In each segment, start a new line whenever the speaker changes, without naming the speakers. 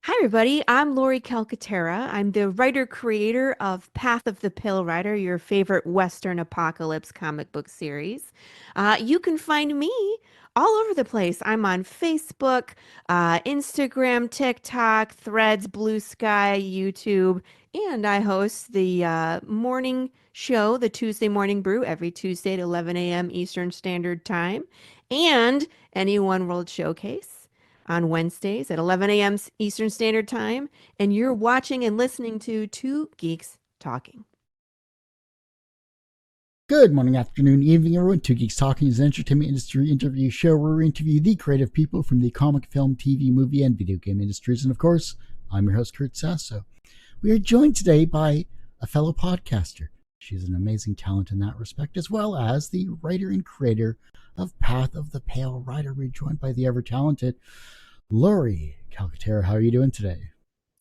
Hi, everybody. I'm Laurie Calcaterra. I'm the writer-creator of Path of the Pale Rider, your favorite Western apocalypse comic book series. You can find me all over the place. I'm on Facebook, Instagram, TikTok, Threads, Blue Sky, YouTube, and I host the morning show, the Tuesday Morning Brew, every Tuesday at 11 a.m. Eastern Standard Time, and Any One World Showcase on Wednesdays at 11 a.m. Eastern Standard Time, and you're watching and listening to Two Geeks Talking.
Good morning, afternoon, evening, everyone. Two Geeks Talking is an entertainment industry interview show where we interview the creative people from the comic, film, TV, movie, and video game industries. And of course, I'm your host, Kurt Sasso. We are joined today by a fellow podcaster. She's an amazing talent in that respect, as well as the writer and creator of Path of the Pale Rider. We're joined by the ever-talented Laurie Calcaterra. How are you doing today?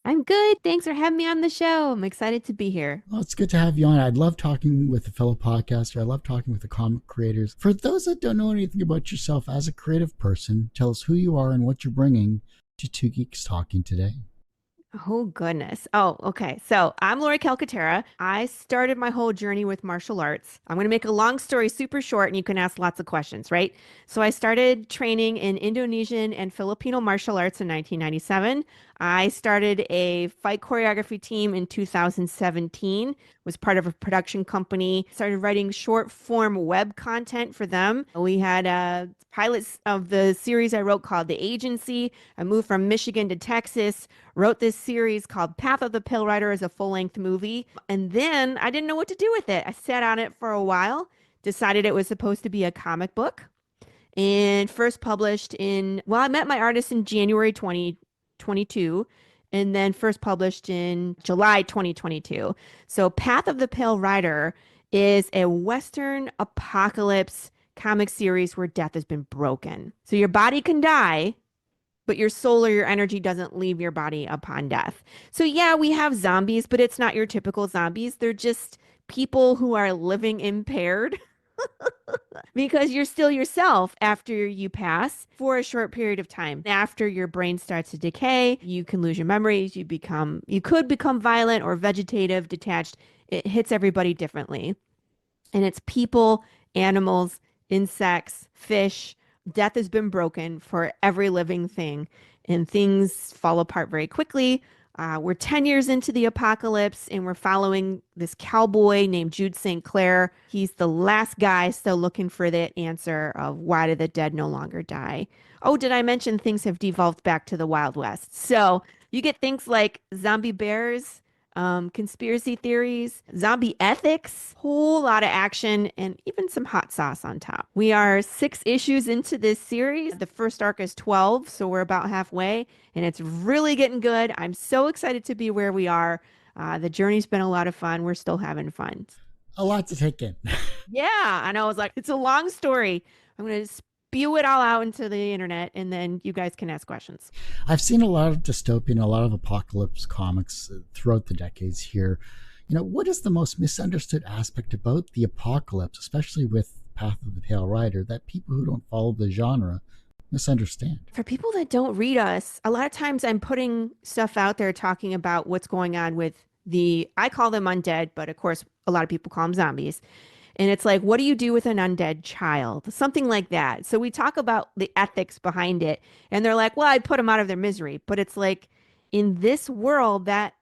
I'm good. Thanks for having me on the show. I'm excited to be here.
Well, it's good to have you on. I love talking with a fellow podcaster. I love talking with the comic creators. For those that don't know anything about yourself as a creative person, tell us who you are and what you're bringing to Two Geeks Talking today.
Oh, goodness. Oh, okay. So I'm Laurie Calcaterra. I started my whole journey with martial arts. I'm going to make a long story super short and you can ask lots of questions, right? So I started training in Indonesian and Filipino martial arts in 1997. I started a fight choreography team in 2017, was part of a production company, started writing short form web content for them. We had pilots of the series I wrote called The Agency. I moved from Michigan to Texas, wrote this series called Path of the Pale Rider as a full-length movie. And then I didn't know what to do with it. I sat on it for a while, decided it was supposed to be a comic book, and first published well, I met my artist in January 2022, and then first published in July 2022. So Path of the Pale Rider is a Western apocalypse comic series where death has been broken. So your body can die, but your soul or your energy doesn't leave your body upon death. So yeah, we have zombies, but it's not your typical zombies. They're just people who are living impaired because you're still yourself after you pass for a short period of time. After your brain starts to decay, you can lose your memories, you could become violent or vegetative, detached. It hits everybody differently. And it's people, animals, insects, fish. Death has been broken for every living thing, and things fall apart very quickly. We're 10 years into the apocalypse, and we're following this cowboy named Jude St. Clair. He's the last guy still looking for that answer of why do the dead no longer die? Oh, did I mention things have devolved back to the Wild West? So you get things like zombie bears, conspiracy theories, zombie ethics, whole lot of action, and even some hot sauce on top. We are 6 issues into this series. The first arc is 12, so we're about halfway, and it's really getting good. I'm so excited to be where we are. The journey's been a lot of fun. We're still having fun.
A lot to take in.
Yeah, I know. It's like, it's a long story. I'm going to spew it all out into the internet, and then you guys can ask questions.
I've seen a lot of dystopian, a lot of apocalypse comics throughout the decades here. What is the most misunderstood aspect about the apocalypse, especially with Path of the Pale Rider, that people who don't follow the genre misunderstand?
For people that don't read us, a lot of times I'm putting stuff out there talking about what's going on with I call them undead, but of course, a lot of people call them zombies. And it's like, what do you do with an undead child? Something like that. So we talk about the ethics behind it. And they're like, well, I'd put them out of their misery. But it's like, in this world, that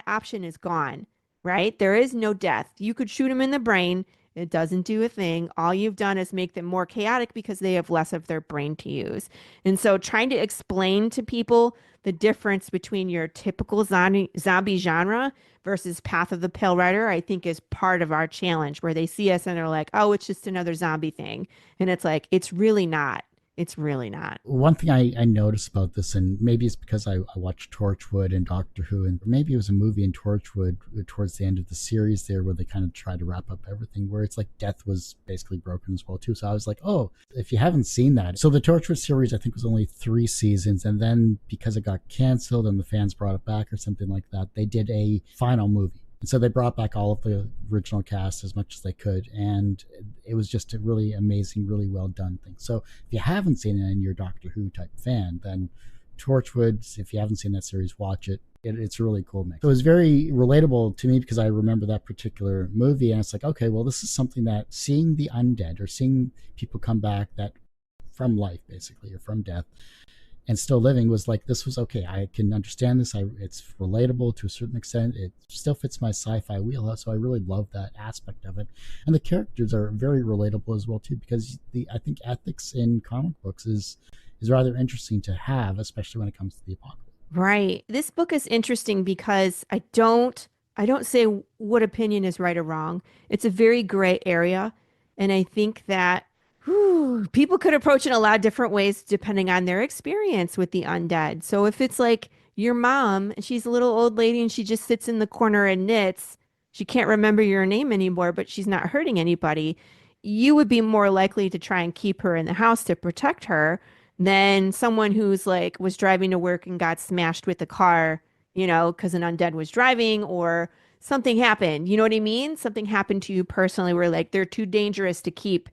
option is gone, right? There is no death. You could shoot them in the brain. It doesn't do a thing. All you've done is make them more chaotic because they have less of their brain to use. And so trying to explain to people the difference between your typical zombie genre versus Path of the Pale Rider, I think is part of our challenge where they see us and they're like, oh, it's just another zombie thing. And it's like, it's really not. It's really not.
One thing I noticed about this, and maybe it's because I watched Torchwood and Doctor Who, and maybe it was a movie in Torchwood towards the end of the series there where they kind of try to wrap up everything, where it's like death was basically broken as well too. So I was like, oh, if you haven't seen that. So the Torchwood series, I think, was only 3 seasons, and then because it got canceled and the fans brought it back or something like that, they did a final movie. And so they brought back all of the original cast as much as they could. And it was just a really amazing, really well done thing. So if you haven't seen it and you're a Doctor Who type fan, then Torchwood, if you haven't seen that series, watch it. It's a really cool mix. So it was very relatable to me because I remember that particular movie, and it's like, okay, well, this is something that seeing the undead or seeing people come back that from life, basically, or from death, and still living was like, this was okay. I can understand this. It's relatable to a certain extent. It still fits my sci-fi wheelhouse, so I really love that aspect of it. And the characters are very relatable as well too, because I think ethics in comic books is rather interesting to have, especially when it comes to the apocalypse.
Right. This book is interesting because I don't say what opinion is right or wrong. It's a very gray area, and I think that people could approach it a lot of different ways depending on their experience with the undead. So if it's like your mom, and she's a little old lady and she just sits in the corner and knits, she can't remember your name anymore, but she's not hurting anybody, you would be more likely to try and keep her in the house to protect her than someone who's like was driving to work and got smashed with a car, because an undead was driving or something happened. You know what I mean? Something happened to you personally where like they're too dangerous to keep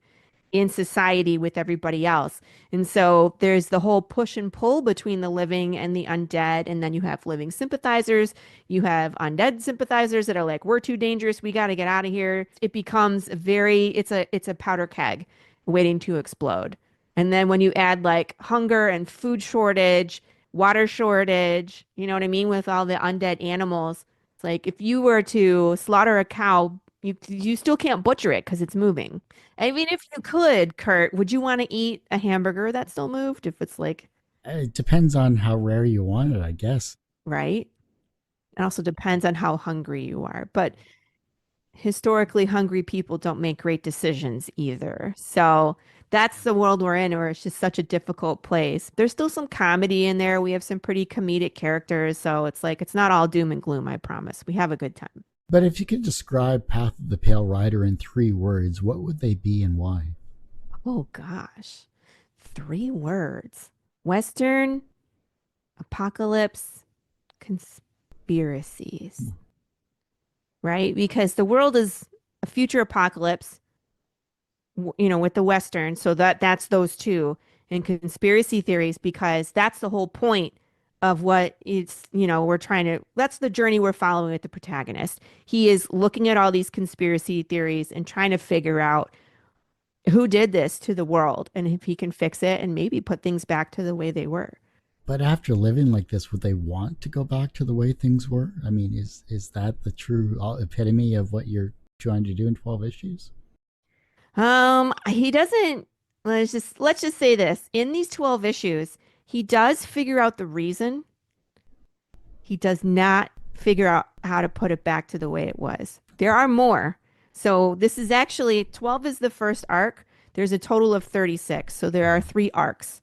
in society with everybody else. And so there's the whole push and pull between the living and the undead. And then you have living sympathizers, you have undead sympathizers that are like, we're too dangerous, we got to get out of here. It becomes it's a powder keg waiting to explode. And then when you add like hunger and food shortage, water shortage, you know what I mean, with all the undead animals, it's like if you were to slaughter a cow, you still can't butcher it because it's moving. I mean, if you could, Kurt, would you want to eat a hamburger that still moved if it's like,
It depends on how rare you want it, I guess.
right? It also depends on how hungry you are. But historically, hungry people don't make great decisions either. So that's the world we're in, where it's just such a difficult place. There's still some comedy in there. We have some pretty comedic characters. So it's like, it's not all doom and gloom, I promise. We have a good time.
But if you could describe Path of the Pale Rider in 3 words, what would they be and why?
Oh, gosh. 3 words. Western, apocalypse, conspiracies, right? Because the world is a future apocalypse, with the Western. So that's those two. And conspiracy theories, because that's the whole point of what it's, that's the journey we're following with the protagonist. He is looking at all these conspiracy theories and trying to figure out who did this to the world and if he can fix it and maybe put things back to the way they were.
But after living like this, would they want to go back to the way things were? I mean, is that the true epitome of what you're trying to do in 12 issues?
He doesn't, let's just say this. In these 12 issues, he does figure out the reason. He does not figure out how to put it back to the way it was. There are more. So this is actually 12 is the first arc. There's a total of 36. So there are 3 arcs.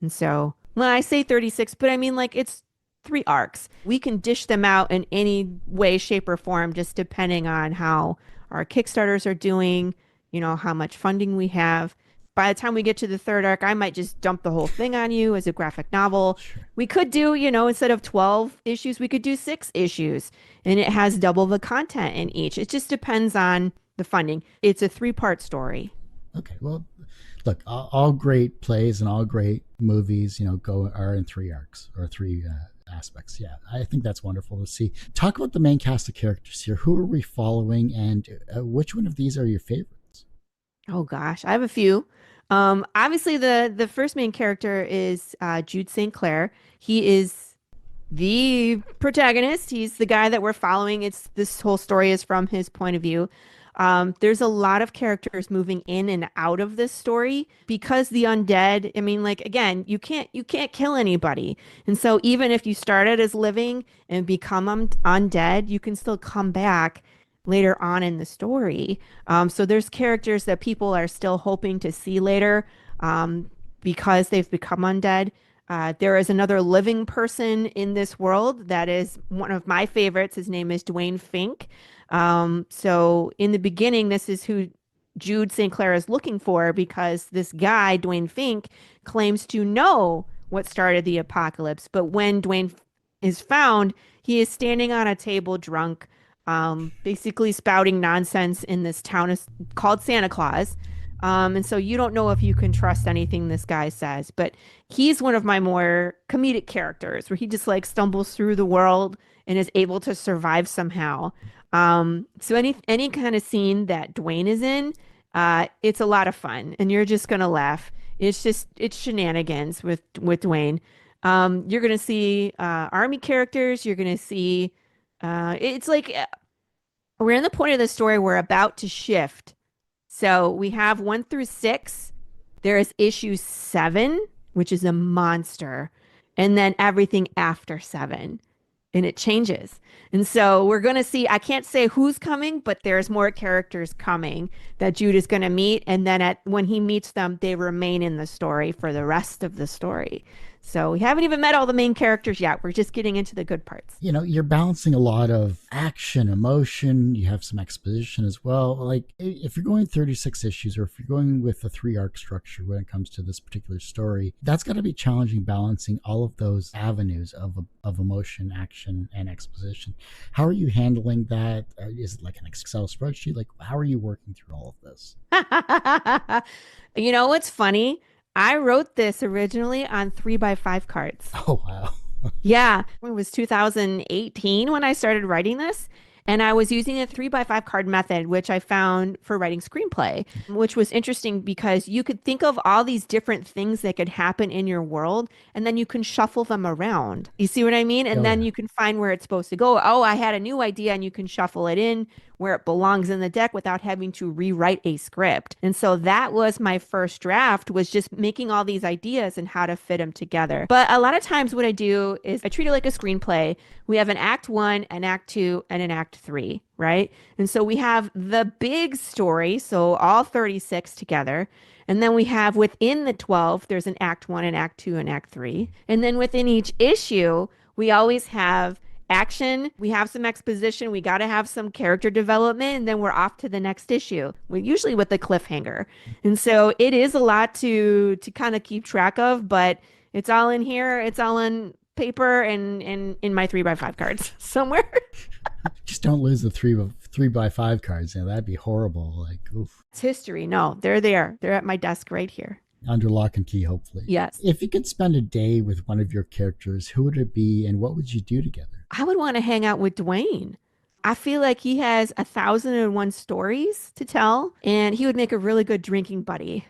And so when I say 36, but I mean like it's 3 arcs. We can dish them out in any way, shape, or form, just depending on how our Kickstarters are doing, how much funding we have. By the time we get to the 3rd arc, I might just dump the whole thing on you as a graphic novel.
Sure.
We could do, instead of 12 issues, we could do 6 issues, and it has double the content in each. It just depends on the funding. It's a 3-part story.
Okay. Well, look, all great plays and all great movies, go are in 3 arcs or three aspects. Yeah, I think that's wonderful to see. Talk about the main cast of characters here. Who are we following, and which one of these are your favorites?
Oh gosh, I have a few. Obviously the first main character is Jude St. Clair. He is the protagonist. He's the guy that we're following. It's this whole story is from his point of view. There's a lot of characters moving in and out of this story because the undead, I mean, like again, you can't kill anybody. And so even if you started as living and become undead, you can still come back later on in the story. So there's characters that people are still hoping to see later because they've become undead. There is another living person in this world that is one of my favorites. His name is Dwayne Fink. So in the beginning, this is who Jude St. Clair is looking for because this guy, Dwayne Fink, claims to know what started the apocalypse. But when Dwayne is found, he is standing on a table drunk, basically spouting nonsense in this town called Santa Claus. And so you don't know if you can trust anything this guy says, but he's one of my more comedic characters where he just like stumbles through the world and is able to survive somehow. So any kind of scene that Dwayne is in, it's a lot of fun and you're just gonna laugh. It's shenanigans with Dwayne. You're gonna see army characters. You're gonna see it's like we're in the point of the story we're about to shift. So we have 1 through 6. There is issue 7, which is a monster, and then everything after 7, and it changes. And so we're going to see, I can't say who's coming, but there's more characters coming that Jude is going to meet. And then when he meets them, they remain in the story for the rest of the story. So we haven't even met all the main characters yet. We're just getting into the good parts.
You know, you're balancing a lot of action, emotion, you have some exposition as well. Like if you're going 36 issues or if you're going with a 3 arc structure when it comes to this particular story, that's got to be challenging, balancing all of those avenues of emotion, action, and exposition. How are you handling that? Is it like an Excel spreadsheet? Like how are you working through all of this?
You know what's funny? I wrote this originally on 3x5 cards.
Oh, wow.
Yeah, it was 2018 when I started writing this. And I was using a 3x5 card method, which I found for writing screenplay, which was interesting because you could think of all these different things that could happen in your world, and then you can shuffle them around. You see what I mean? And
Oh,
then
yeah.
you can find where it's supposed to go. Oh, I had a new idea, and you can shuffle it in where it belongs in the deck without having to rewrite a script. And so that was my first draft, was just making all these ideas and how to fit them together. But a lot of times what I do is I treat it like a screenplay. We have an act 1, an act 2, and an act 3, right? And so we have the big story, so all 36 together. And then we have within the 12, there's an act 1, an act 2, and act 3. And then within each issue, we always have action, we have some exposition, we got to have some character development, and then we're off to the next issue. We usually with the cliffhanger. And so it is a lot to kind of keep track of, but it's all in here, it's all in paper and in my 3x5 cards somewhere.
Just don't lose the 3x5 cards. You know, that'd be horrible. Like, oof.
It's history. No, they're there. They're at my desk right here.
Under lock and key, hopefully.
Yes.
If you could spend a day with one of your characters, who would it be and what would you do together?
I would want to hang out with Dwayne. I feel like he has 1,001 stories to tell, and he would make a really good drinking buddy.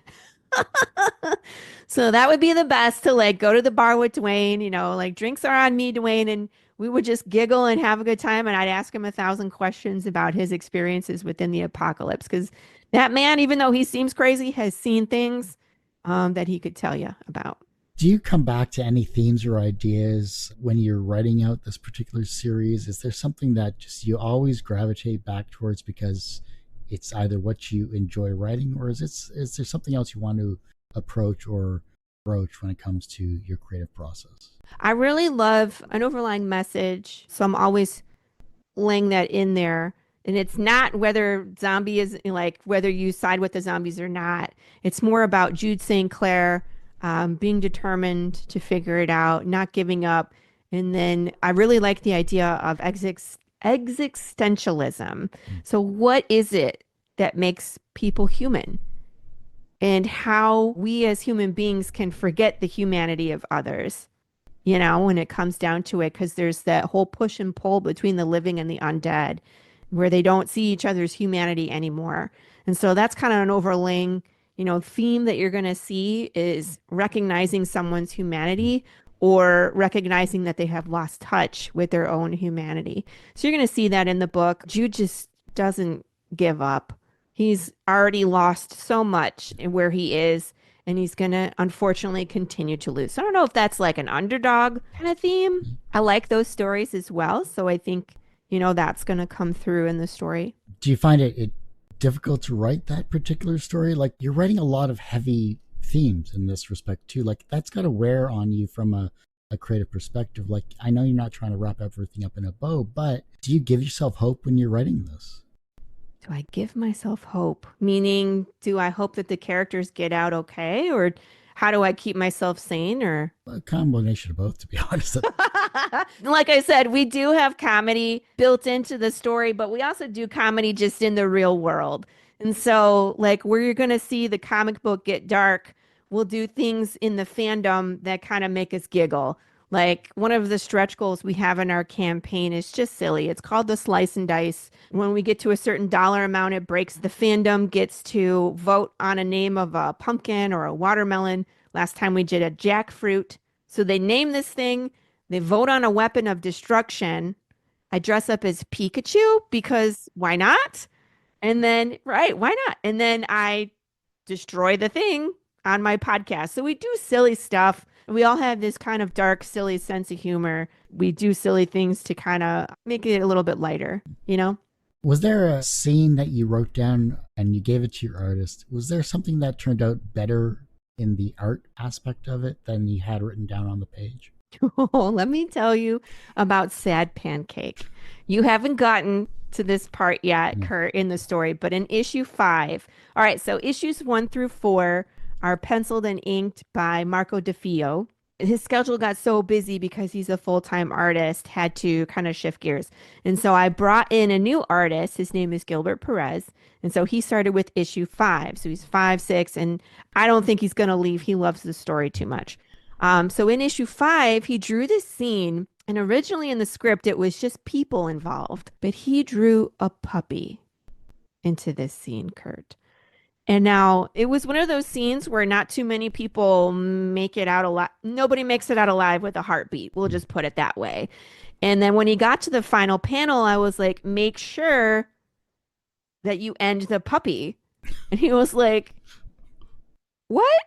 So that would be the best, to like go to the bar with Dwayne, like drinks are on me, Dwayne, and we would just giggle and have a good time. And I'd ask him 1,000 questions about his experiences within the apocalypse. Because that man, even though he seems crazy, has seen things that he could tell you about.
Do you come back to any themes or ideas when you're writing out this particular series? Is there something that just you always gravitate back towards because it's either what you enjoy writing, or is there something else you want to approach or broach when it comes to your creative process?
I really love an overlying message. So I'm always laying that in there. And it's not whether zombie is like whether you side with the zombies or not. It's more about Jude St. Clair being determined to figure it out, not giving up. And then I really like the idea of existentialism. So, what is it that makes people human? And how we as human beings can forget the humanity of others, when it comes down to it, because there's that whole push and pull between the living and the undead where they don't see each other's humanity anymore. And so that's kind of an overlaying, theme that you're going to see is recognizing someone's humanity or recognizing that they have lost touch with their own humanity. So you're going to see that in the book. Jude just doesn't give up. He's already lost so much in where he is, and he's going to unfortunately continue to lose. So I don't know if that's like an underdog kind of theme. I like those stories as well. So I think, that's going to come through in the story.
Do you find it difficult to write that particular story? Like you're writing a lot of heavy themes in this respect too. Like that's got to wear on you from a creative perspective. Like I know you're not trying to wrap everything up in a bow, but do you give yourself hope when you're writing this?
Do I give myself hope? Meaning, do I hope that the characters get out okay? Or how do I keep myself sane? Or
A combination of both, to be honest.
like I said, we do have comedy built into the story, but we also do comedy just in the real world. And so, like, where you're going to see the comic book get dark, we'll do things in the fandom that kind of make us giggle. Like, one of the stretch goals we have in our campaign is just silly. It's called the slice and dice. When we get to a certain dollar amount, it breaks. The fandom gets to vote on a name of a pumpkin or a watermelon. Last time we did a jackfruit. So they name this thing, they vote on a weapon of destruction. I dress up as Pikachu because why not? And then, right, why not? And then I destroy the thing on my podcast. So we do silly stuff. We all have this kind of dark, silly sense of humor. We do silly things to kind of make it a little bit lighter, you know?
Was there a scene that you wrote down and you gave it to your artist? Was there something that turned out better in the art aspect of it than you had written down on the page?
Oh, let me tell you about Sad Pancake. You haven't gotten to this part yet,
Yeah.
Kurt, in the story, but in issue 5. All right, so issues 1 through 4 are penciled and inked by Marco DeFio. His schedule got so busy because he's a full-time artist, had to kind of shift gears. And so I brought in a new artist. His name is Gilbert Perez. And so he started with issue 5. So he's 5, 6, and I don't think he's going to leave. He loves the story too much. So in issue 5, he drew this scene, and originally in the script, it was just people involved, but he drew a puppy into this scene, Kurt. And now it was one of those scenes where not too many people make it out alive. Nobody makes it out alive with a heartbeat. We'll just put it that way. And then when he got to the final panel, I was like, make sure that you end the puppy. And he was like, what?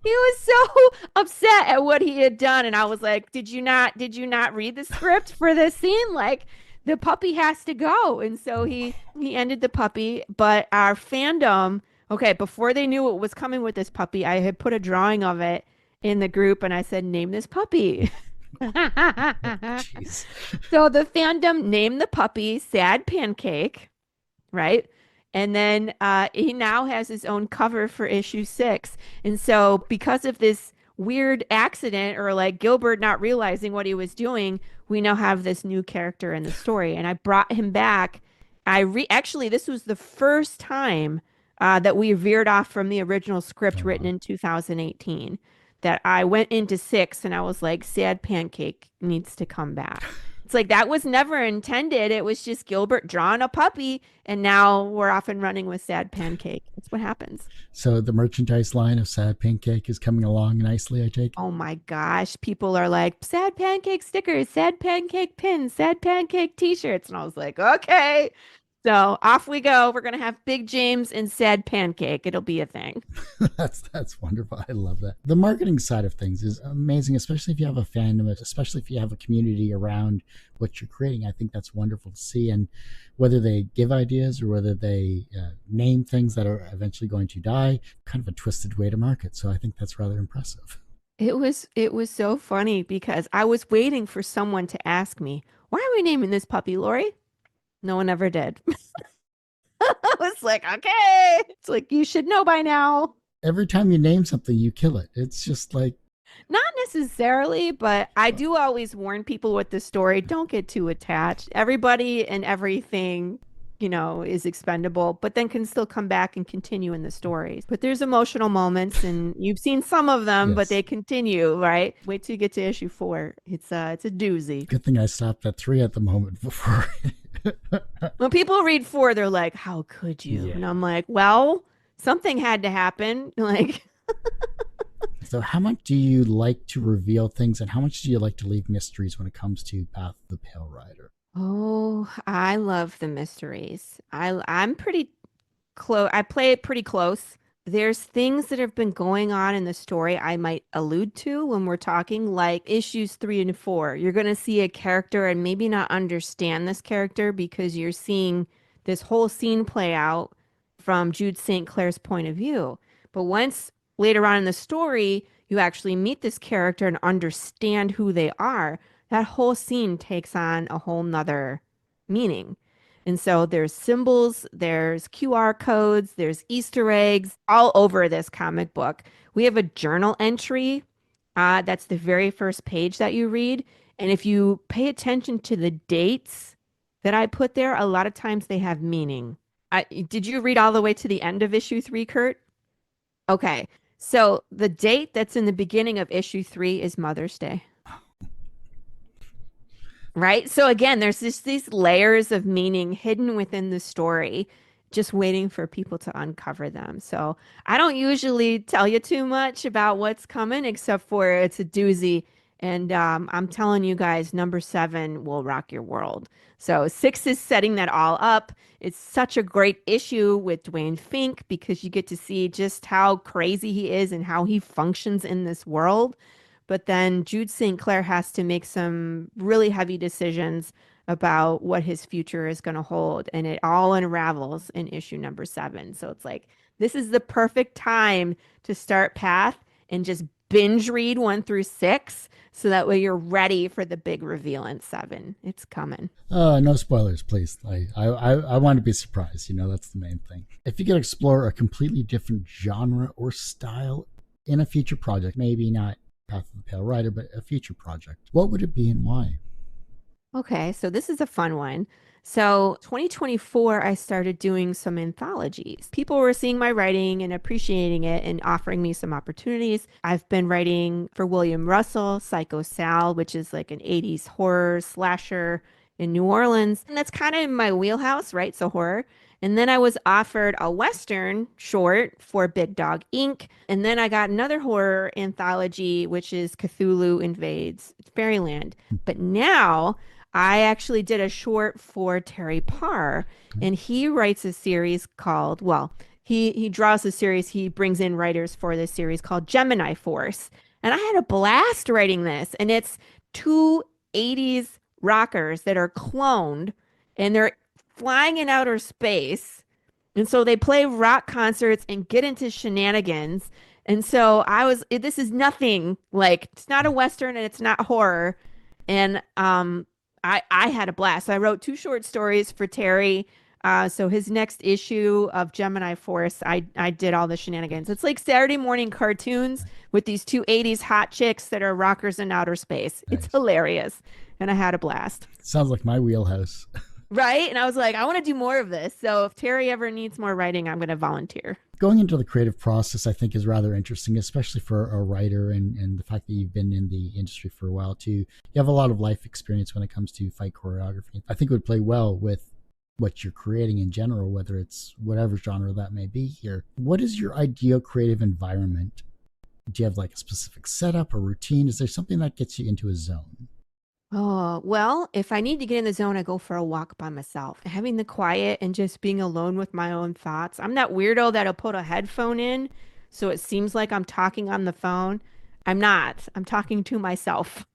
He was so upset at what he had done. And I was like, did you not read the script for this scene? Like the puppy has to go. And so he ended the puppy, but our fandom, okay, before they knew what was coming with this puppy, I had put a drawing of it in the group and I said, name this puppy.
Jeez.
So the fandom named the puppy Sad Pancake, right? And then he now has his own cover for issue 6. And so, because of this weird accident or like Gilbert not realizing what he was doing, we now have this new character in the story. And I brought him back. Actually, this was the first time that we veered off from the original script
Oh,
written
wow.
in 2018. That I went into 6 and I was like, Sad Pancake needs to come back. It's like that was never intended. It was just Gilbert drawing a puppy, and now we're off and running with Sad Pancake. That's what happens.
So the merchandise line of Sad Pancake is coming along nicely, I take it?
Oh my gosh. People are like, Sad Pancake stickers, Sad Pancake pins, Sad Pancake t-shirts. And I was like, okay. So off we go. We're going to have Big James and Sad Pancake. It'll be a thing.
That's wonderful. I love that. The marketing side of things is amazing, especially if you have a fandom, especially if you have a community around what you're creating. I think that's wonderful to see. And whether they give ideas or whether they name things that are eventually going to die, kind of a twisted way to market. So I think that's rather impressive.
It was so funny because I was waiting for someone to ask me, why are we naming this puppy, Lori? No one ever did. I was like, okay. It's like, you should know by now.
Every time you name something, you kill it. It's just like,
Not necessarily, but I do always warn people with the story, don't get too attached. Everybody and everything, is expendable, but then can still come back and continue in the stories. But there's emotional moments and you've seen some of them, but
yes.
they continue, right? Wait till you get to issue 4. It's a doozy.
Good thing I stopped at 3 at the moment before.
When people read 4, they're like, how could you? And
Yeah.
I'm like, well, something had to happen. Like,
So, how much do you like to reveal things, and how much do you like to leave mysteries when it comes to Path of the Pale Rider?
oh, I love the mysteries. I'm pretty close. I play it pretty close. There's things that have been going on in the story I might allude to when we're talking, like issues 3 and 4. You're going to see a character and maybe not understand this character because you're seeing this whole scene play out from Jude St. Clair's point of view. But once later on in the story, you actually meet this character and understand who they are, that whole scene takes on a whole nother meaning. And so there's symbols, there's QR codes, there's Easter eggs all over this comic book. We have a journal entry. That's the very first page that you read. And if you pay attention to the dates that I put there, a lot of times they have meaning. Did you read all the way to the end of issue 3, Kurt? Okay. So the date that's in the beginning of issue 3 is Mother's Day. Right? So again, there's just these layers of meaning hidden within the story, just waiting for people to uncover them. So I don't usually tell you too much about what's coming, except for it's a doozy. And I'm telling you guys, number 7 will rock your world. So 6 is setting that all up. It's such a great issue with Dwayne Fink because you get to see just how crazy he is and how he functions in this world. But then Jude St. Clair has to make some really heavy decisions about what his future is going to hold. And it all unravels in issue number 7. So it's like, this is the perfect time to start Path and just binge read 1 through 6. So that way you're ready for the big reveal in 7. It's coming.
No spoilers, please. I want to be surprised. That's the main thing. If you could explore a completely different genre or style in a future project, maybe not Path of the Pale Rider, but a future project, what would it be and why?
Okay, so this is a fun one. So 2024, I started doing some anthologies. People were seeing my writing and appreciating it and offering me some opportunities. I've been writing for William Russell, Psycho Sal, which is like an 80s horror slasher in New Orleans. And that's kind of in my wheelhouse, right? So horror. And then I was offered a Western short for Big Dog Inc. And then I got another horror anthology, which is Cthulhu Invades Fairyland. But now I actually did a short for Terry Parr, and he writes a series called, well, he draws a series, he brings in writers for this series called Gemini Force. And I had a blast writing this, and it's two 80s rockers that are cloned and they're flying in outer space. And so they play rock concerts and get into shenanigans. And so this is nothing like, it's not a Western and it's not horror. And I had a blast. I wrote 2 short stories for Terry. So his next issue of Gemini Force, I did all the shenanigans. It's like Saturday morning cartoons with these two 80s hot chicks that are rockers in outer space. It's
Nice.
hilarious. And I had a blast.
Sounds like my wheelhouse.
Right? And I was like, I want to do more of this. So if Terry ever needs more writing, I'm going to volunteer.
Going into the creative process, I think, is rather interesting, especially for a writer, and the fact that you've been in the industry for a while too. You have a lot of life experience when it comes to fight choreography. I think it would play well with what you're creating in general, whether it's whatever genre that may be here. What is your ideal creative environment? Do you have like a specific setup or routine? Is there something that gets you into a zone?
Oh, well, if I need to get in the zone, I go for a walk by myself. Having the quiet and just being alone with my own thoughts. I'm that weirdo that'll put a headphone in so it seems like I'm talking on the phone. I'm not. I'm talking to myself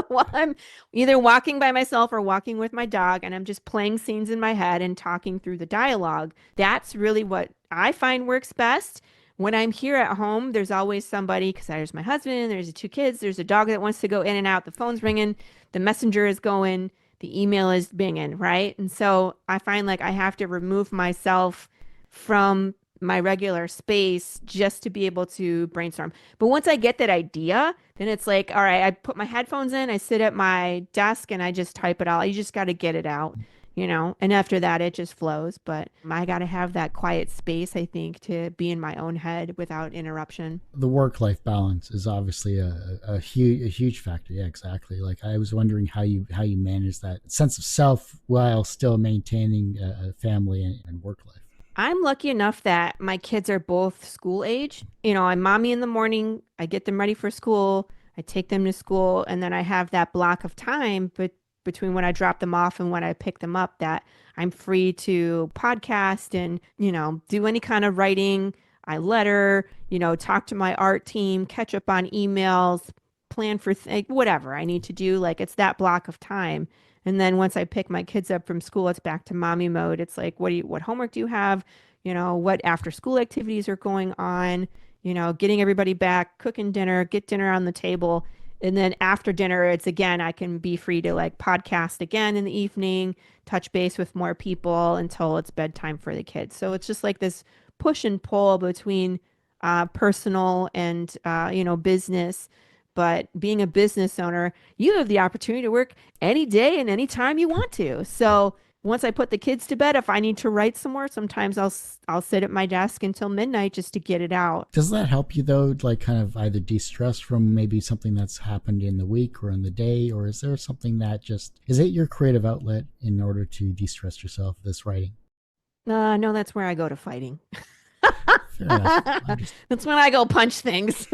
while I'm either walking by myself or walking with my dog, and I'm just playing scenes in my head and talking through the dialogue. That's really what I find works best. When I'm here at home, there's always somebody because there's my husband, there's the 2 kids, there's a dog that wants to go in and out, the phone's ringing, the messenger is going, the email is binging, right? And so I find like I have to remove myself from my regular space just to be able to brainstorm. But once I get that idea, then it's like, all right, I put my headphones in, I sit at my desk and I just type it all. You just got to get it out. And after that, it just flows. But I got to have that quiet space, I think, to be in my own head without interruption.
The work-life balance is obviously a huge factor. Yeah, exactly. Like I was wondering how you manage that sense of self while still maintaining a family and work life.
I'm lucky enough that my kids are both school age. I'm mommy in the morning, I get them ready for school, I take them to school, and then I have that block of time between when I drop them off and when I pick them up that I'm free to podcast and, do any kind of writing. I letter, talk to my art team, catch up on emails, plan for whatever I need to do. Like it's that block of time. And then once I pick my kids up from school, it's back to mommy mode. It's like, what homework do you have? What after school activities are going on? Getting everybody back, cooking dinner, get dinner on the table. And then after dinner, it's again, I can be free to like podcast again in the evening, touch base with more people until it's bedtime for the kids. So it's just like this push and pull between personal and, business. But being a business owner, you have the opportunity to work any day and any time you want to. So once I put the kids to bed, if I need to write some more, sometimes I'll sit at my desk until midnight just to get it out.
Does that help you though, like kind of either de-stress from maybe something that's happened in the week or in the day, or is there something that just is it your creative outlet in order to de-stress yourself? This writing.
No, that's where I go to fighting.
Fair enough. I just
That's when I go punch things.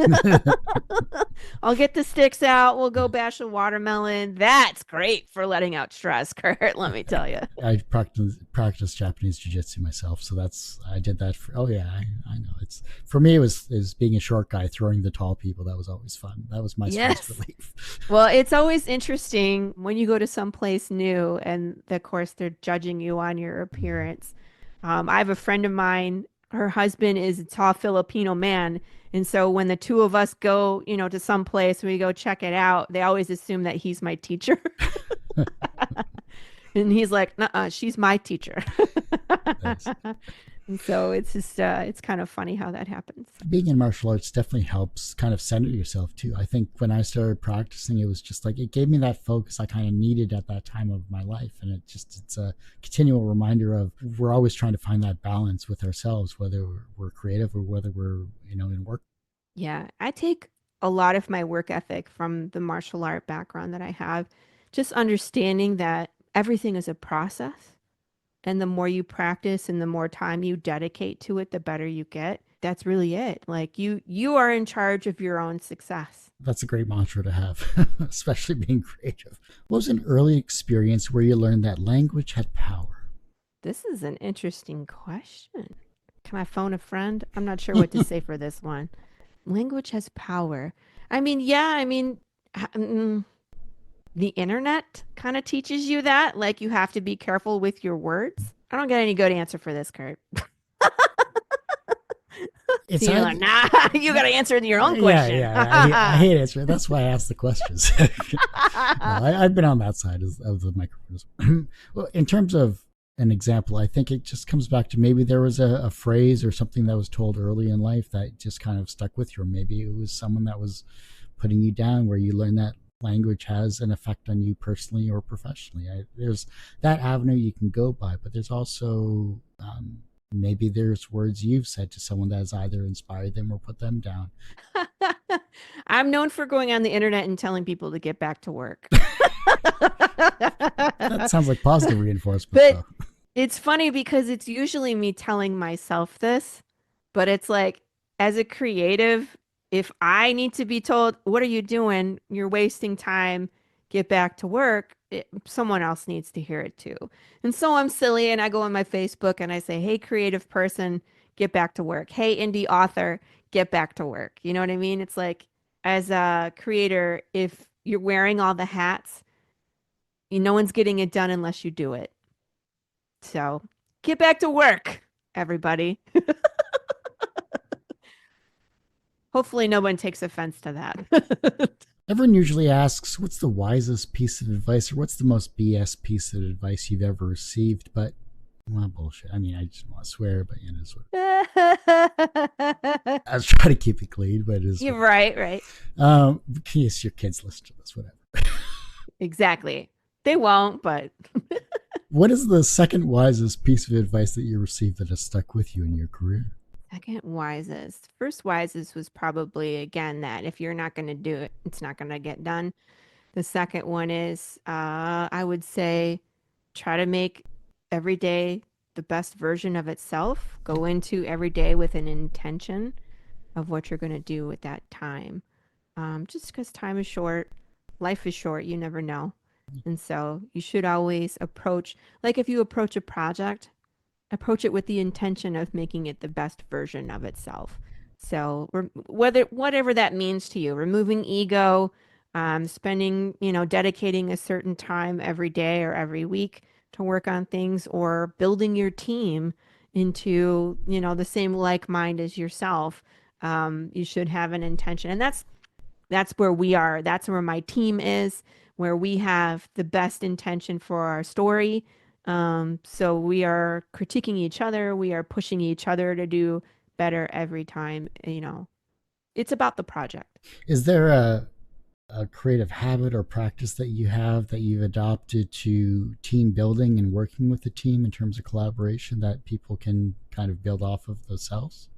I'll get the sticks out. We'll go bash a watermelon. That's great for letting out stress, Kurt. Let me tell you.
I practice Japanese jiu-jitsu myself, so that's I did that for. Oh yeah, I know. It's for me. It was is being a short guy throwing the tall people. That was always fun. That was my stress
Yes.
relief.
Well, it's always interesting when you go to some place new and of course they're judging you on your appearance. I have a friend of mine, her husband is a tall Filipino man. And so when the two of us go, to some place, we go check it out, they always assume that he's my teacher. And he's like, "Nuh-uh, she's my teacher."
Nice.
And so it's just, it's kind of funny how that happens.
Being in martial arts definitely helps kind of center yourself too. I think when I started practicing, it was just like it gave me that focus I kind of needed at that time of my life, and it's a continual reminder of we're always trying to find that balance with ourselves, whether we're creative or whether we're in work.
Yeah, I take a lot of my work ethic from the martial art background that I have, just understanding that everything is a process. And the more you practice and the more time you dedicate to it, the better you get. That's really it. Like you are in charge of your own success.
That's a great mantra to have, especially being creative. What was an early experience where you learned that language had power?
This is an interesting question. Can I phone a friend? I'm not sure what to say for this one. Language has power. I mean, yeah, the internet kind of teaches you that. Like you have to be careful with your words. I don't get any good answer for this, Kurt. So
It's
you're like,
either,
nah, you got to answer your own
yeah,
question.
yeah. I hate answering. That's why I ask the questions. No, I've been on that side of the microphone. Well, in terms of an example, I think it just comes back to maybe there was a phrase or something that was told early in life that just kind of stuck with you, or maybe it was someone that was putting you down, where you learn that language has an effect on you personally or professionally. There's that avenue you can go by, but there's also maybe there's words you've said to someone that has either inspired them or put them down.
I'm known for going on the internet and telling people to get back to work.
That sounds like positive reinforcement,
But
though.
it's funny because it's usually me telling myself this, but it's like as a creative, if I need to be told, "What are you doing? You're wasting time. Get back to work." Someone else needs to hear it too. And so I'm silly and I go on my Facebook and I say, "Hey, creative person, get back to work. Hey, indie author, get back to work." You know what I mean? It's like as a creator, if you're wearing all the hats, no one's getting it done unless you do it. So get back to work, everybody. Hopefully, no one takes offense to that.
Everyone usually asks, what's the wisest piece of advice or what's the most BS piece of advice you've ever received? But, well, bullshit. I mean, I just want to swear, but it's what I was trying to keep it clean, but it is
You're
what.
right, right.
Yes, your kids listen to this, whatever.
Exactly. They won't, but
What is the second wisest piece of advice that you received that has stuck with you in your career?
second wisest. First wisest was probably, again, that if you're not going to do it, it's not going to get done. The second one is, I would say, try to make every day the best version of itself. Go into every day with an intention of what you're going to do with that time. Just because time is short, life is short, you never know. And so you should always approach, like if you approach a project, approach it with the intention of making it the best version of itself. So whether whatever that means to you, removing ego, spending, dedicating a certain time every day or every week to work on things, or building your team into, the same like mind as yourself. You should have an intention, and that's where we are. That's where my team is, where we have the best intention for our story. So we are critiquing each other. We are pushing each other to do better every time. It's about the project.
Is there a creative habit or practice that you have that you've adopted to team building and working with the team in terms of collaboration that people can kind of build off of themselves?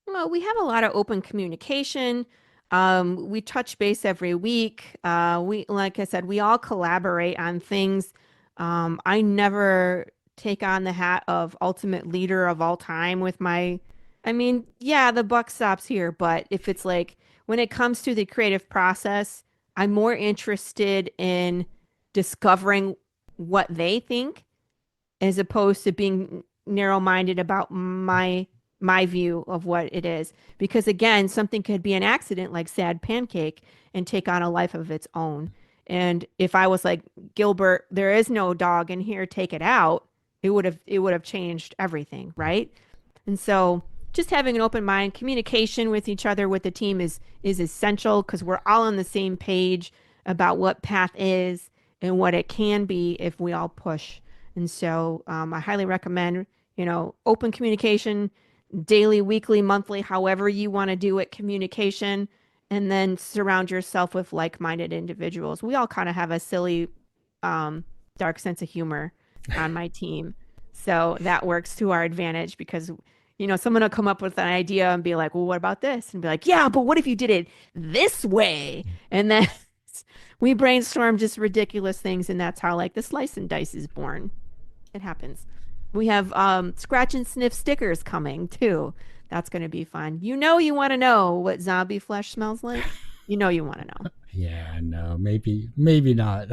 Well, we have a lot of open communication. We touch base every week. Like I said, we all collaborate on things. I never take on the hat of ultimate leader of all time with I mean, yeah, the buck stops here, but if it's like when it comes to the creative process, I'm more interested in discovering what they think as opposed to being narrow-minded about my view of what it is. Because again, something could be an accident like Sad Pancake and take on a life of its own. And if I was like, Gilbert, there is no dog in here, take it out, it would have changed everything, right? And so just having an open mind, communication with each other, with the team is essential because we're all on the same page about what path is and what it can be if we all push. And so I highly recommend, open communication, daily, weekly, monthly, however you want to do it, communication, and then surround yourself with like-minded individuals. We all kind of have a silly, um, dark sense of humor on my team. So that works to our advantage because, someone will come up with an idea and be like, well, what about this? And be like, yeah, but what if you did it this way? And then we brainstorm just ridiculous things. And that's how like the slice and dice is born. It happens. We have scratch and sniff stickers coming too. That's going to be fun. You want to know what zombie flesh smells like? You want to know.
Yeah, no, maybe not.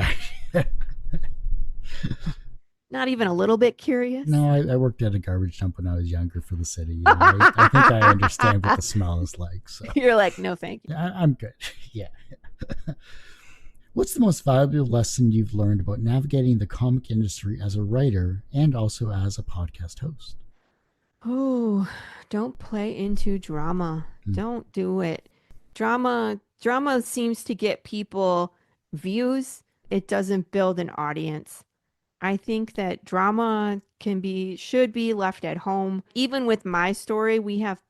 Not even a little bit curious.
No, I worked at a garbage dump when I was younger for the city. I think I understand what the smell is like. So
You're like, no, thank you.
I'm good. Yeah. What's the most valuable lesson you've learned about navigating the comic industry as a writer and also as a podcast host?
Oh, don't play into drama.
Mm.
Don't do it. Drama seems to get people views. It doesn't build an audience. I think that drama should be left at home. Even with my story,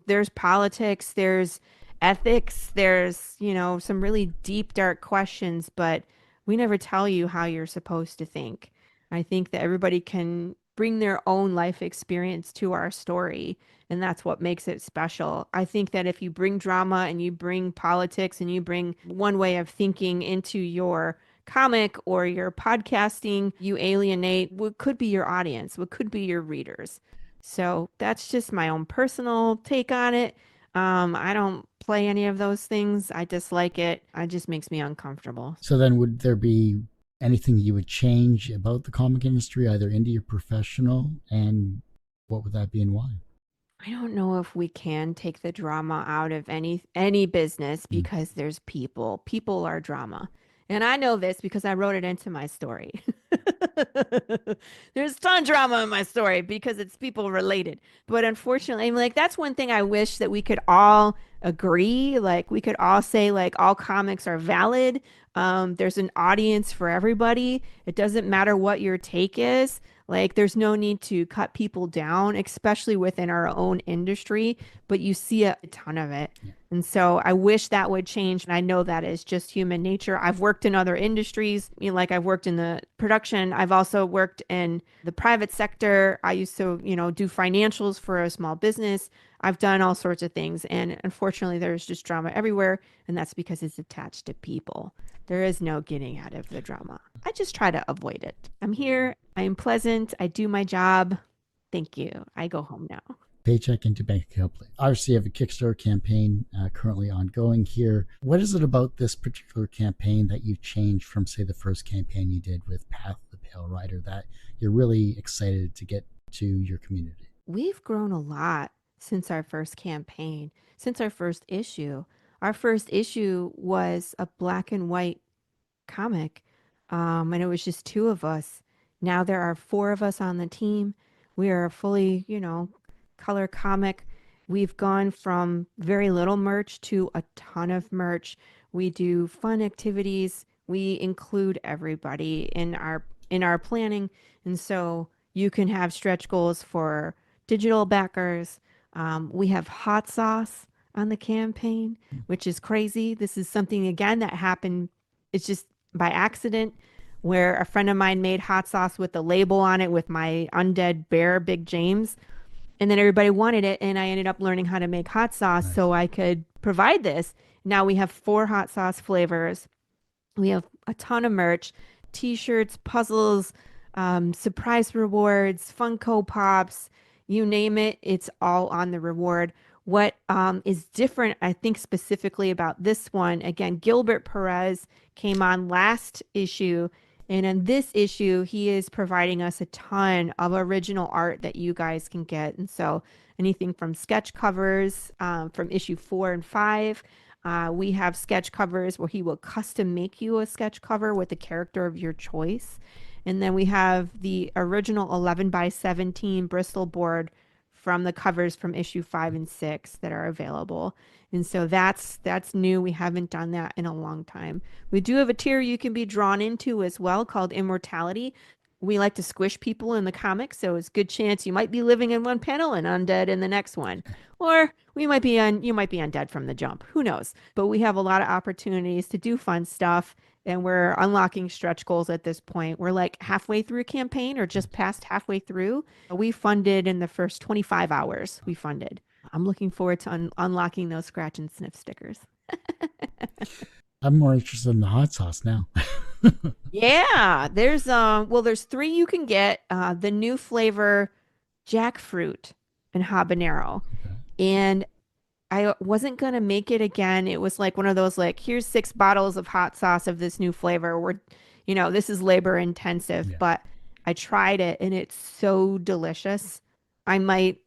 there's politics, there's ethics, there's, some really deep, dark questions, but we never tell you how you're supposed to think. I think that everybody can bring their own life experience to our story, and that's what makes it special. I think that if you bring drama and you bring politics and you bring one way of thinking into your comic or your podcasting, you alienate what could be your audience, what could be your readers. So that's just my own personal take on it. I don't play any of those things. I dislike it. It just makes me uncomfortable.
So then, would there be anything you would change about the comic industry, either indie or professional, and what would that be and why?
I don't know if we can take the drama out of any business
Mm.
because there's people. People are drama. And I know this because I wrote it into my story. There's ton of drama in my story because it's people related. But unfortunately, I'm like that's one thing I wish that we could all agree. Like we could all say like all comics are valid. There's an audience for everybody. It doesn't matter what your take is. Like, there's no need to cut people down, especially within our own industry, but you see a ton of it.
Yeah.
And so I wish that would change. And I know that is just human nature. I've worked in other industries, like I've worked in the production. I've also worked in the private sector. I used to, do financials for a small business. I've done all sorts of things. And unfortunately, there's just drama everywhere. And that's because it's attached to people. There is no getting out of the drama. I just try to avoid it. I'm here. I am pleasant. I do my job. Thank you. I go home now.
Paycheck into bank account. Obviously, you have a Kickstarter campaign currently ongoing here. What is it about this particular campaign that you've changed from, say, the first campaign you did with Path of the Pale Rider that you're really excited to get to your community?
We've grown a lot since our first campaign, since our first issue. Our first issue was a black and white comic, and it was just two of us. Now there are four of us on the team. We are a fully, color comic. We've gone from very little merch to a ton of merch. We do fun activities. We include everybody in our planning, and so you can have stretch goals for digital backers. We have hot sauce on the campaign, which is crazy. This is something again that happened It's just by accident where a friend of mine made hot sauce with the label on it with my undead bear, Big James. And then everybody wanted it. And I ended up learning how to make hot sauce
Nice.
so I could provide this. Now we have four hot sauce flavors. We have a ton of merch, t-shirts, puzzles, surprise rewards, Funko Pops, you name it, it's all on the reward. What is different, I think, specifically about this one, again, Gilbert Perez came on last issue, and in this issue, he is providing us a ton of original art that you guys can get. And so anything from sketch covers from issue 4 and 5, we have sketch covers where he will custom make you a sketch cover with a character of your choice. And then we have the original 11 by 17 Bristol board from the covers from issue 5 and 6 that are available. And so that's new. We haven't done that in a long time. We do have a tier you can be drawn into as well called Immortality. We like to squish people in the comics, so it's a good chance you might be living in one panel and undead in the next one. Or you might be undead from the jump. Who knows? But we have a lot of opportunities to do fun stuff, and we're unlocking stretch goals at this point. We're like halfway through a campaign or just past halfway through. We funded in the first 25 hours. We funded. I'm looking forward to unlocking those scratch and sniff stickers.
I'm more interested in the hot sauce now.
Yeah, there's three you can get. The new flavor jackfruit and habanero.
Okay.
And I wasn't gonna make it again. It was like one of those like, here's 6 bottles of hot sauce of this new flavor. This is labor intensive,
Yeah.
but I tried it and it's so delicious. I might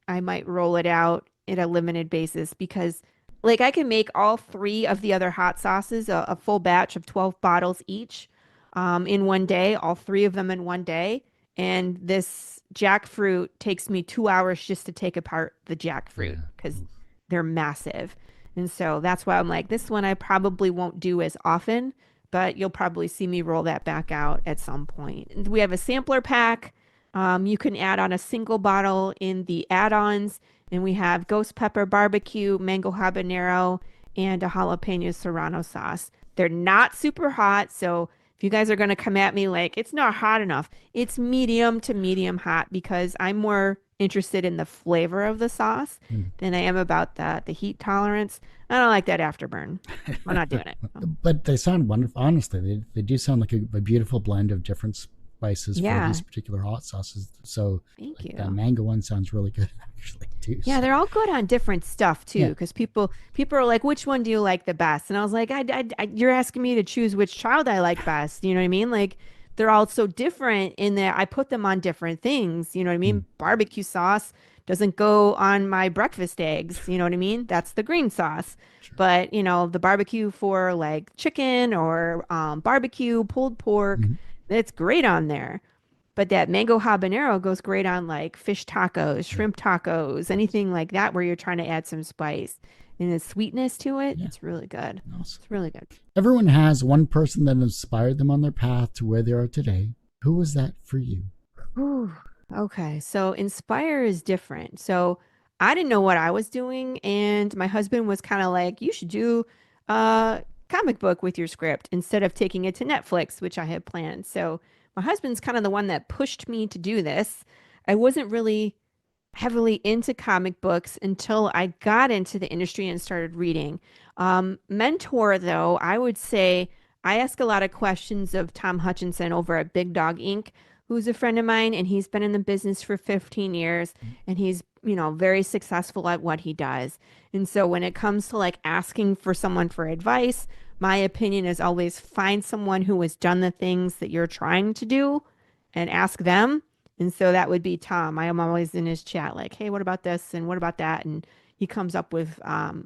roll it out at a limited basis because like I can make all three of the other hot sauces, a full batch of 12 bottles each, in one day, all three of them in one day. And this jackfruit takes me 2 hours just to take apart the jackfruit
Yeah.
because they're massive. And so that's why I'm like, this one I probably won't do as often, but you'll probably see me roll that back out at some point. We have a sampler pack. You can add on a single bottle in the add-ons, and we have ghost pepper barbecue, mango habanero, and a jalapeno serrano sauce. They're not super hot, so if you guys are going to come at me like it's not hot enough, it's medium to medium hot because I'm more interested in the flavor of the sauce
Mm.
than I am about the heat tolerance. I don't like that afterburn. I'm not doing it.
But they sound wonderful. Honestly, they do sound like a beautiful blend of different spices for
Yeah,
these particular hot sauces. So,
thank
like that
you.
mango one sounds really good, actually, too.
Yeah,
So,
they're all good on different stuff too,
yeah.
because people are like, "Which one do you like the best?" And I was like, "You're asking me to choose which child I like best." You know what I mean? Like, they're all so different in that I put them on different things. You know what I
Mm.
mean? Barbecue sauce doesn't go on my breakfast eggs. You know what I mean? That's the green sauce.
Sure.
But the barbecue for like chicken or barbecue pulled pork,
Mhm.
it's great on there. But that mango habanero goes great on like fish tacos,
Yeah.
shrimp tacos,
Nice.
anything like that where you're trying to add some spice and the sweetness to it.
Yeah.
It's really good.
Awesome.
It's really good.
Everyone has one person that inspired them on their path to where they are today. Who was that for you?
Whew. Okay, so Inspire is different. So I didn't know what I was doing, and my husband was kind of like, "You should do a comic book with your script instead of taking it to Netflix," which I had planned. So my husband's kind of the one that pushed me to do this. I wasn't really heavily into comic books until I got into the industry and started reading. Mentor, though, I would say I ask a lot of questions of Tom Hutchinson over at Big Dog Inc., who's a friend of mine, and he's been in the business for 15 years, and he's, very successful at what he does. And so when it comes to like asking for someone for advice, my opinion is always find someone who has done the things that you're trying to do and ask them. And so that would be Tom. I am always in his chat, like, hey, what about this? And what about that? And he comes up with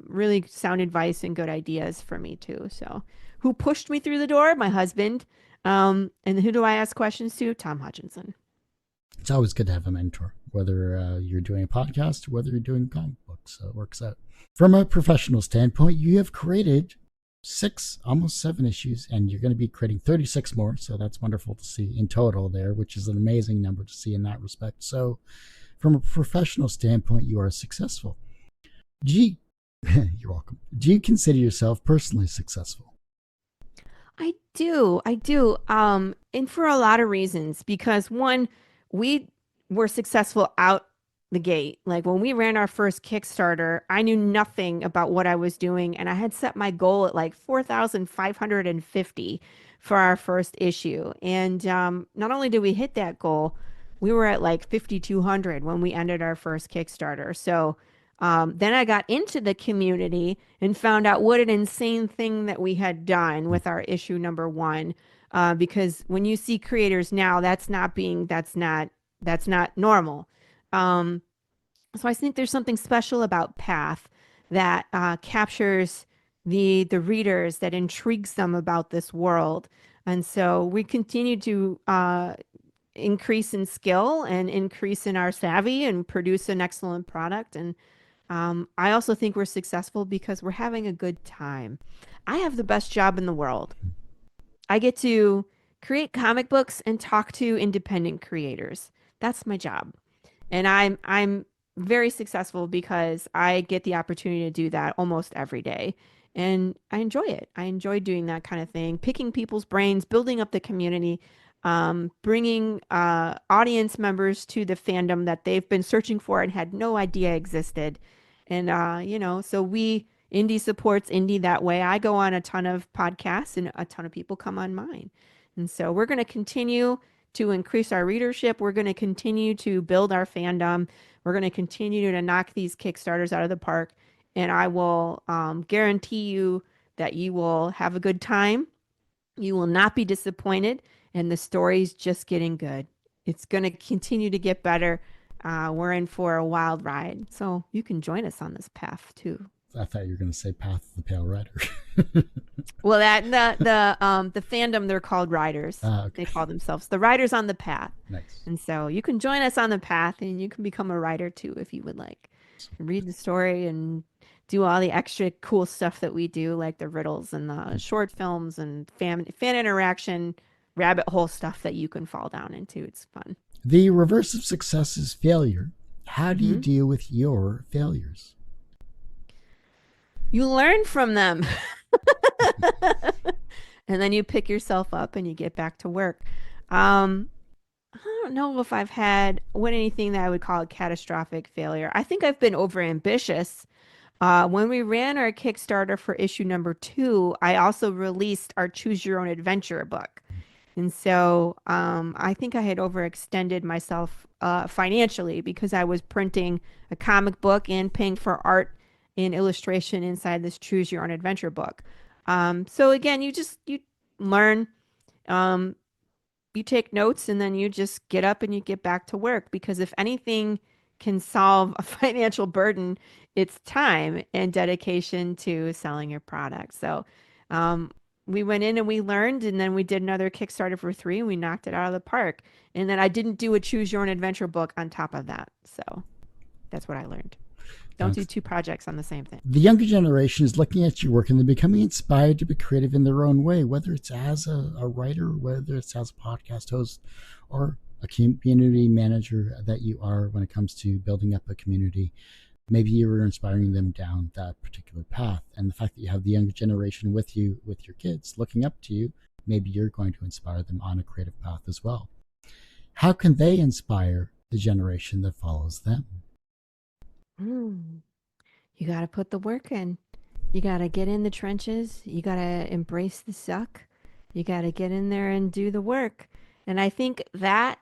really sound advice and good ideas for me too. So who pushed me through the door? My husband. And who do I ask questions to? Tom Hutchinson.
It's always good to have a mentor, whether you're doing a podcast or whether you're doing comic books. So it works out. From a professional standpoint, you have created 6, almost 7 issues, and you're going to be creating 36 more. So that's wonderful to see in total there, which is an amazing number to see in that respect. So from a professional standpoint, you are successful. Do you, you're welcome. Do you consider yourself personally successful?
I do. I do. And for a lot of reasons, because one, we were successful out the gate. Like when we ran our first Kickstarter, I knew nothing about what I was doing, and I had set my goal at like 4,550 for our first issue. And not only did we hit that goal, we were at like 5,200 when we ended our first Kickstarter. So then I got into the community and found out what an insane thing that we had done with our issue number one. Because when you see creators now, that's not normal. Um, so I think there's something special about Path that captures the readers, that intrigues them about this world. And so we continue to increase in skill and increase in our savvy and produce an excellent product. And I also think we're successful because we're having a good time. I have the best job in the world. I get to create comic books and talk to independent creators. That's my job. And I'm very successful because I get the opportunity to do that almost every day. And I enjoy it. I enjoy doing that kind of thing, picking people's brains, building up the community, bringing audience members to the fandom that they've been searching for and had no idea existed. And so we indie supports indie that way. I go on a ton of podcasts and a ton of people come on mine. And so we're going to continue to increase our readership. We're going to continue to build our fandom. We're going to continue to knock these Kickstarters out of the park. And I will guarantee you that you will have a good time. You will not be disappointed. And the story's just getting good. It's going to continue to get better. We're in for a wild ride. So you can join us on this path too.
I thought you were going to say Path of the Pale Rider.
Well, that the fandom, they're called riders.
Okay.
They call themselves the riders on the path.
Nice.
And so you can join us on the path and you can become a writer too if you would like. Read the story and do all the extra cool stuff that we do, like the riddles and the short films and fan interaction, rabbit hole stuff that you can fall down into. It's fun.
The reverse of success is failure. How do you
Mhm.
deal with your failures?
You learn from them. And then you pick yourself up and you get back to work. Um, I don't know if I've had anything that I would call a catastrophic failure. I think I've been overambitious. When we ran our Kickstarter for issue number two, I also released our Choose Your Own Adventure book. And so I think I had overextended myself financially because I was printing a comic book and paying for art and illustration inside this Choose Your Own Adventure book. So again, you learn, um, you take notes, and then you just get up and you get back to work because if anything can solve a financial burden, it's time and dedication to selling your product. So um, we went in and we learned, and then we did another Kickstarter for three, and we knocked it out of the park. And then I didn't do a Choose Your Own Adventure book on top of that. So that's what I learned. Don't do
Sounds
two projects on the same thing.
The younger generation is looking at your work and they're becoming inspired to be creative in their own way, whether it's as a writer, whether it's as a podcast host, or a community manager that you are when it comes to building up a community. Maybe you were inspiring them down that particular path. And the fact that you have the younger generation with you, with your kids, looking up to you, maybe you're going to inspire them on a creative path as well. How can they inspire the generation that follows them?
Mm. You got to put the work in. You got to get in the trenches. You got to embrace the suck. You got to get in there and do the work. And I think that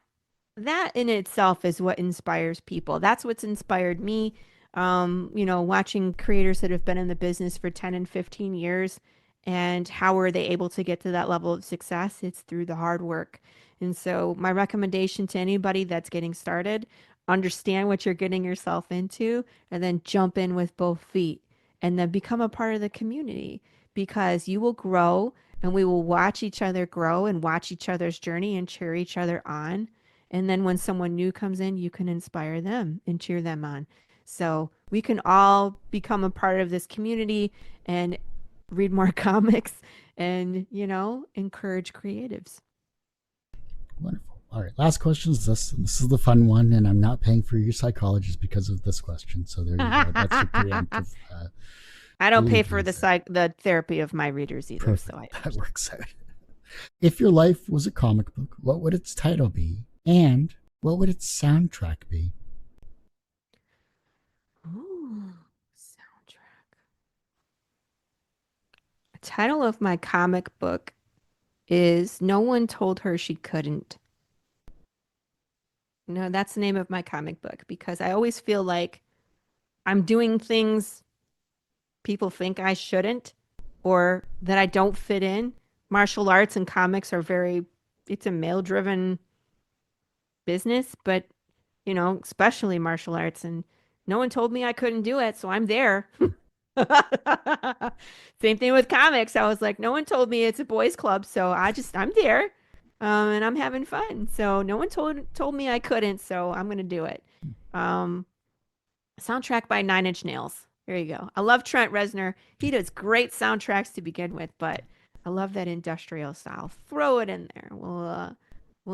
in itself is what inspires people. That's what's inspired me. Watching creators that have been in the business for 10 and 15 years and how are they able to get to that level of success? It's through the hard work. And so my recommendation to anybody that's getting started, understand what you're getting yourself into and then jump in with both feet and then become a part of the community because you will grow and we will watch each other grow and watch each other's journey and cheer each other on. And then when someone new comes in, you can inspire them and cheer them on. So we can all become a part of this community and read more comics and, encourage creatives.
Wonderful. All right, last question is this. This is the fun one, and I'm not paying for your psychologist because of this question. So there you go. That's your preemptive.
I don't pay for
delivery.
the therapy of my readers either, so
Perfect. That works out. If your life was a comic book, what would its title be? And what would its soundtrack be?
Ooh, soundtrack. The title of my comic book is No One Told Her She Couldn't. No, that's the name of my comic book because I always feel like I'm doing things people think I shouldn't or that I don't fit in. Martial arts and comics are it's a male-driven business, but especially martial arts, and no one told me I couldn't do it, so I'm there. Same thing with comics. I was like, no one told me it's a boys' club, so I'm there, and I'm having fun. So no one told me I couldn't, so I'm gonna do it. Um, Soundtrack by Nine Inch Nails. There you go. I love Trent Reznor. He does great soundtracks to begin with, but I love that industrial style. Throw it in there. We'll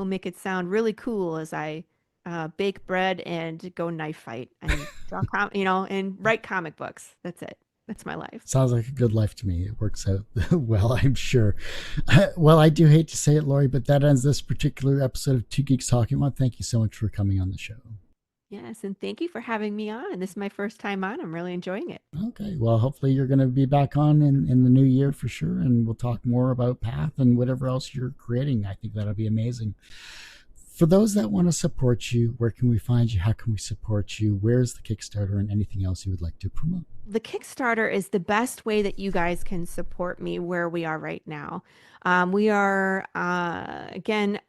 make it sound really cool as I bake bread and go knife fight and and write comic books. That's it. That's my life.
Sounds like a good life to me. It works out well, I'm sure. Well, I do hate to say it, Laurie, but that ends this particular episode of Two Geeks Talking. Well, thank you so much for coming on the show.
Yes, and thank you for having me on. This is my first time on. I'm really enjoying it.
Okay, well, hopefully you're going to be back on in the new year for sure, and we'll talk more about Path and whatever else you're creating. I think that'll be amazing. For those that want to support you, where can we find you? How can we support you? Where's the Kickstarter and anything else you would like to promote?
The Kickstarter is the best way that you guys can support me where we are right now. We are, again,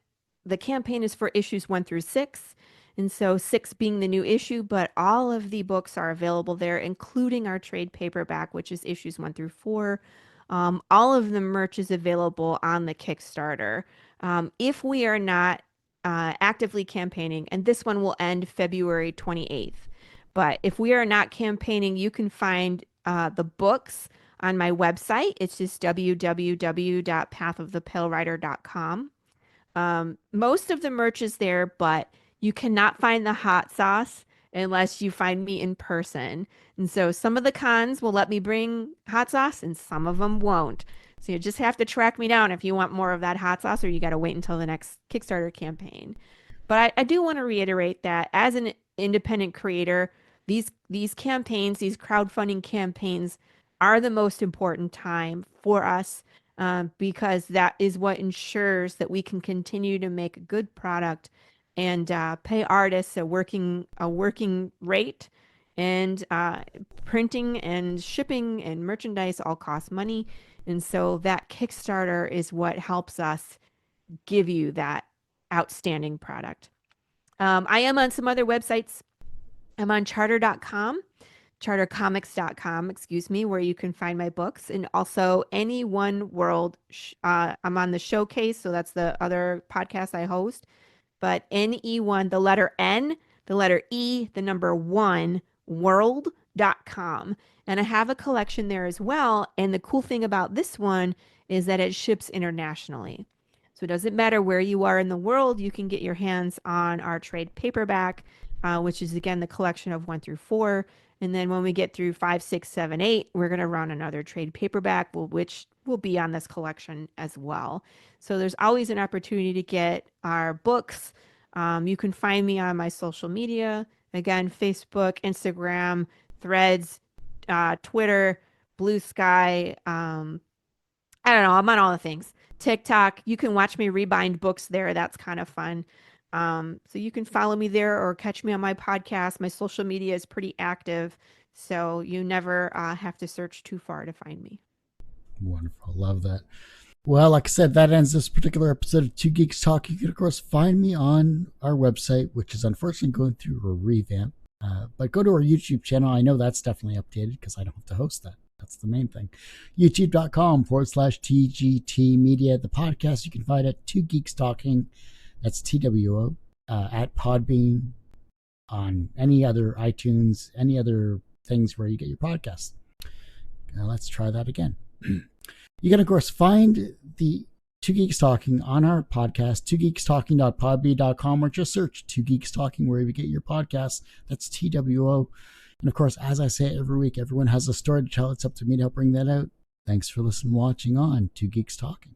the campaign is for issues 1 through 6. And so 6 being the new issue, but all of the books are available there, including our trade paperback, which is issues 1 through 4. All of the merch is available on the Kickstarter. If we are not actively campaigning, and this one will end February 28th. But if we are not campaigning, you can find the books on my website. It's just www.pathofthepalerider.com. Most of the merch is there, but you cannot find the hot sauce unless you find me in person. And so some of the cons will let me bring hot sauce and some of them won't. So you just have to track me down if you want more of that hot sauce, or you got to wait until the next Kickstarter campaign. But I do want to reiterate that as an independent creator, these campaigns, these crowdfunding campaigns, are the most important time for us, because that is what ensures that we can continue to make a good product and pay artists a working rate. And printing and shipping and merchandise all cost money. And so that Kickstarter is what helps us give you that outstanding product. I am on some other websites. I'm on chartercomics.com, excuse me, where you can find my books, and also Any One World. I'm on the Showcase, so that's the other podcast I host. But NE1, the letter N, the letter E, the number 1, world.com. And I have a collection there as well. And the cool thing about this one is that it ships internationally. So it doesn't matter where you are in the world, you can get your hands on our trade paperback, which is again the collection of 1 through 4. And then when we get through 5, 6, 7, 8, we're going to run another trade paperback, which will be on this collection as well. So there's always an opportunity to get our books. You can find me on my social media. Again, Facebook, Instagram, Threads, Twitter, Blue Sky. I don't know. I'm on all the things. TikTok. You can watch me rebind books there. That's kind of fun. So you can follow me there or catch me on my podcast. My social media is pretty active, so you never have to search too far to find me.
Wonderful. Love that. Well, like I said, that ends this particular episode of Two Geeks Talk. You can, of course, find me on our website, which is unfortunately going through a revamp. But go to our YouTube channel. I know that's definitely updated because I don't have to host that. That's the main thing. YouTube.com/TGT Media. The podcast you can find at Two Geeks Talking. That's TWO at Podbean, on any other iTunes, any other things where you get your podcasts. Now let's try that again. You can, of course, find the Two Geeks Talking on our podcast, twogeekstalking.podbean.com, or just search Two Geeks Talking wherever you get your podcasts. That's TWO. And of course, as I say every week, everyone has a story to tell. It's up to me to help bring that out. Thanks for listening and watching on Two Geeks Talking.